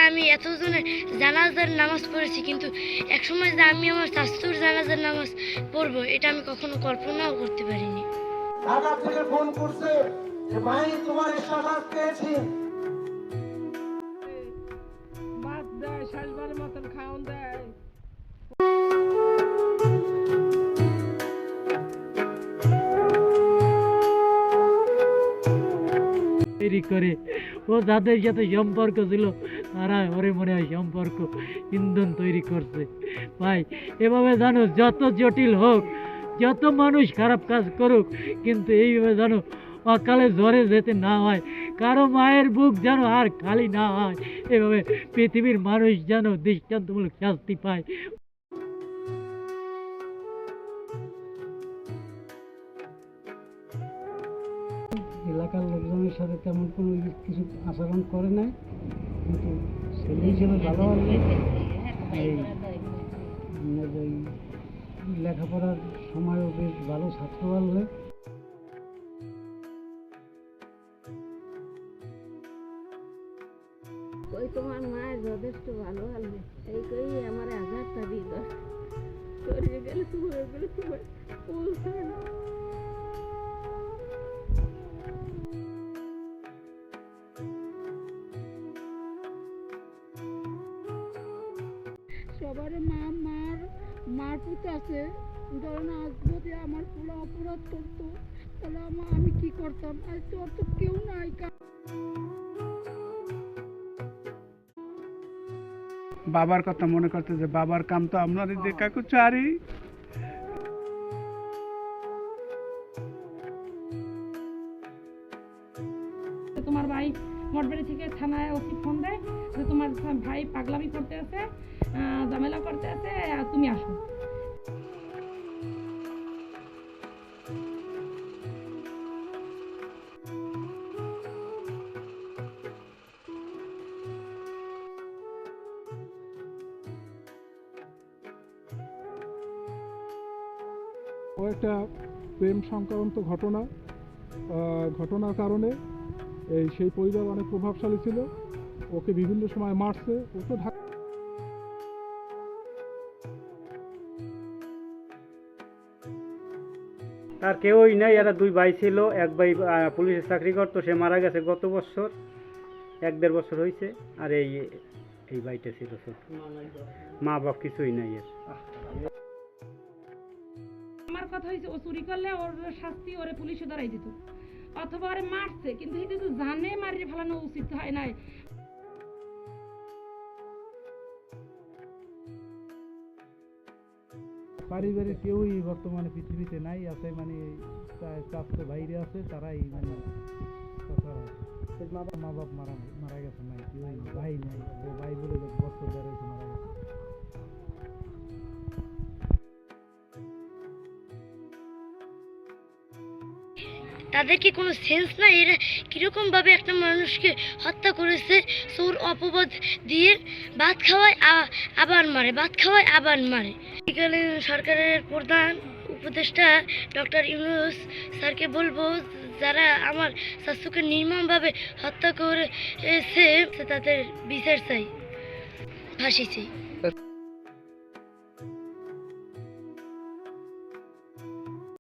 আমি এতজনের জানাজার নামাজ পড়েছি, কিন্তু একসময় যে আমি আমার শাস্তুর জানাজার নামাজ পড়বো এটা আমি কখনো কল্পনাও করতে পারিনি। ঢাকা থেকে ফোন করছে যে ভাই তোমার শাসাত পেয়েছি, ভাত দেয়, শেষবারের মতন খাওয়ান দেয়। তৈরি করে ও যাদের সাথে সম্পর্ক ছিল তারা ওরে মনে হয় সম্পর্ক ইন্ধন তৈরি করছে। ভাই এভাবে জানো যত জটিল হোক, যত মানুষ খারাপ কাজ করুক, কিন্তু এইভাবে জানো অকালে ঝরে যেতে না হয়, কারো মায়ের বুক যেন আর খালি না হয়, এভাবে পৃথিবীর মানুষ যেন দৃষ্টান্তমূলক শাস্তি পায়। এলাকার লোকজনের সাথে তেমন কোনো কিছু আচরণ করে নাই, কিন্তু ছেলে হিসেবে ভালো হলে এই আপনার ওই লেখাপড়ার সময়ও বেশ ভালো ছাত্র হলে। ওই তোমার মায়ের যথেষ্ট ভালো হলে এই কই আমার আঘাতটা দিল সরে গেলে তোমার সবার মার পুত আছে। ধরেন আজ যদি আমার পুরো অপরাধ করতো তাহলে আমি কি করতাম? আজ তো আর তো কেউ নাই। বাবার কথা মনে করতে যে বাবার কাম তো আমরা দেখা চারি। তোমার ভাই মঠবাড়ি থেকে থানায় ওসি ফোন দেয় যে তোমার ভাই পাগলামি করতে আছে, ঝামেলা করতে আছে, তুমি আসো। ও একটা প্রেম সংক্রান্ত ঘটনার কারণে সেই পরিবার অনেক প্রভাবশালী ছিল, ওকে বিভিন্ন সময় মারছে। ও তো তার কেউই নাই, এরা দুই ভাই ছিল। এক ভাই পুলিশের চাকরি করতো, সে মারা গেছে গত বছর, 1-1.5 বছর হয়েছে। আর এই ভাইটা ছিল ছোট, মা বাপ কিছুই নাই এর। আমার কথা হয়েছে ও চুরি করলে ওর শাস্তি ওরে পুলিশে ধরাই দিত, অথবা ওরে মারছে, কিন্তু এটা তো জানে মারিয়ে ফেলানো উচিত হয় নাই। পারিবারিক কেউই বর্তমানে পৃথিবীতে নাই, আছে মানে চাচতো ভাইরে আছে, তারাই মানে মা বাপ মারা গেছে, নাই কেউই ভাই নাই, ভাই বলে বছর ধরে মারা গেছে। তাদের কি কোনো সেন্স নাই? এরা কিরকম ভাবে একটা মানুষকে হত্যা করেছে? চোর অপবাদ দিয়ে ভাত খাওয়ায় আবার মারে, ভাত খাওয়ায় আবার মারে। সরকারের প্রধান উপদেষ্টা ডক্টর ইউনূস স্যারকে বলবো, যারা আমার শাশুকে নির্মমভাবে হত্যা করেছে তাদের বিচার চাই, ফাঁসি চাই।